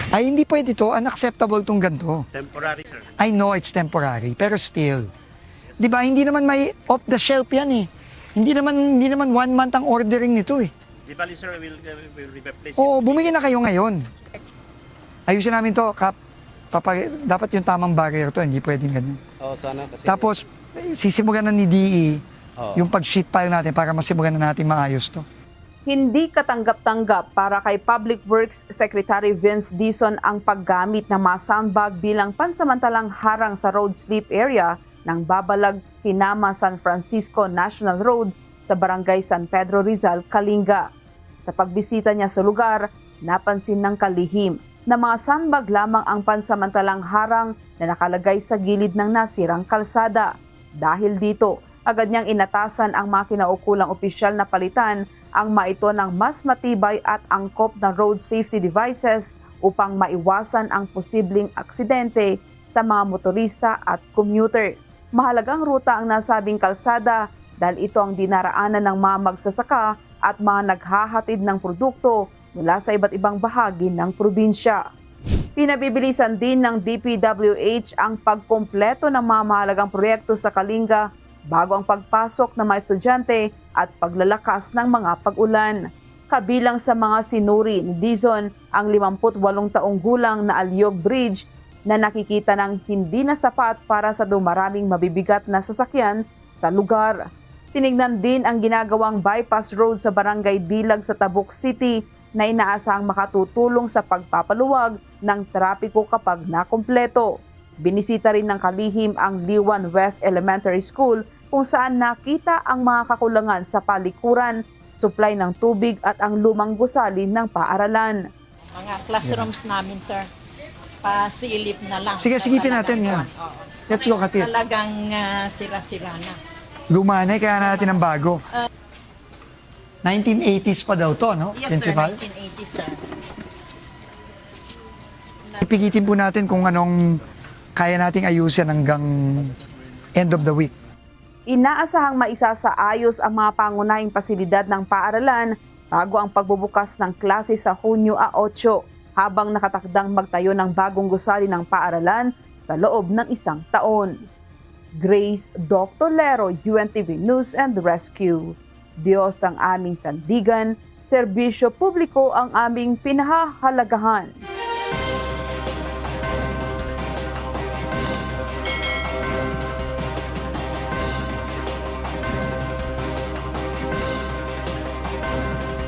Ay, hindi pwede to. Unacceptable tong ganito. Temporary, sir. I know it's temporary, pero still. Di ba, hindi naman may off the shelf yan eh. Hindi naman 1 month ang ordering nito eh. Di bali, sir, we'll replace it. Oo, bumili na kayo ngayon. Ayusin namin to, Kap. Dapat yung tamang barrier to, hindi pwedeng ganun. Oo, sana kasi. Tapos, sisimulan na ni DE Oo. yung pag-sheet pile natin para masimulan na natin maayos to. Hindi katanggap-tanggap para kay Public Works Secretary Vince Dizon ang paggamit ng mga sandbag bilang pansamantalang harang sa road sleep area ng Babalag, Kinama, San Francisco National Road sa Barangay San Pedro Rizal, Kalinga. Sa pagbisita niya sa lugar, napansin ng kalihim na mga sandbag lamang ang pansamantalang harang na nakalagay sa gilid ng nasirang kalsada. Dahil dito, agad niyang inatasan ang mga kinaukulang opisyal na palitan ang maito ng mas matibay at angkop na road safety devices upang maiwasan ang posibleng aksidente sa mga motorista at commuter. Mahalagang ruta ang nasabing kalsada dahil ito ang dinaraanan ng mga magsasaka at mga naghahatid ng produkto mula sa iba't ibang bahagi ng probinsya. Pinabibilisan din ng DPWH ang pagkumpleto ng mga mahalagang proyekto sa Kalinga bago ang pagpasok ng mga estudyante at paglalakas ng mga pag-ulan. Kabilang sa mga sinuri ni Dizon ang 58 taong gulang na Alyog Bridge na nakikita ng hindi na sapat para sa dumaraming mabibigat na sasakyan sa lugar. Tinignan din ang ginagawang bypass road sa Barangay Dilag sa Tabuk City na inaasahang makatutulong sa pagpapaluwag ng trapiko kapag nakumpleto. Binisita rin ng kalihim ang Liwan West Elementary School kung saan nakita ang mga kakulangan sa palikuran, supply ng tubig at ang lumang gusali ng paaralan. Mga classrooms namin, sir. Pasilip na lang. Sige, sigipin natin yan. Let's go, Katit. Talagang sira-sira na. Luma na, kaya natin ang bago. 1980s pa daw to, no? Yes, Principal? sir. 1980s, sir. Ipigitin po natin kung anong kaya nating ayusin hanggang end of the week. Inaasahang maisasaayos ang mga pangunahing pasilidad ng paaralan bago ang pagbubukas ng klase sa Hunyo 8 habang nakatakdang magtayo ng bagong gusali ng paaralan sa loob ng 1 taon. Grace Doctolero, UNTV News and Rescue. Diyos ang aming sandigan, serbisyo publiko ang aming pinahahalagahan.